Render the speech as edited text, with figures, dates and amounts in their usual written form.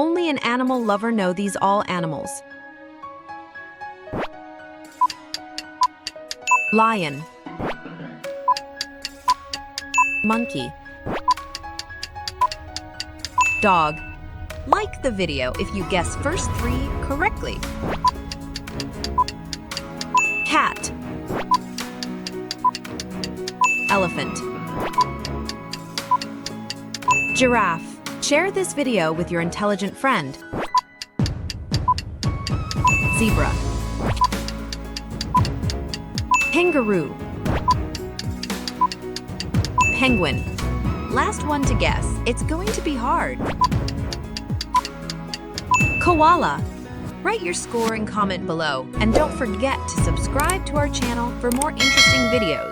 Only an animal lover know these all animals. Lion, monkey, dog. Like the video if you guess first 3 correctly. Cat, elephant, giraffe. Share this video with your intelligent friend. Zebra, kangaroo, penguin. Last one to guess. It's going to be hard. Koala. Write your score and comment below, and don't forget to subscribe to our channel for more interesting videos.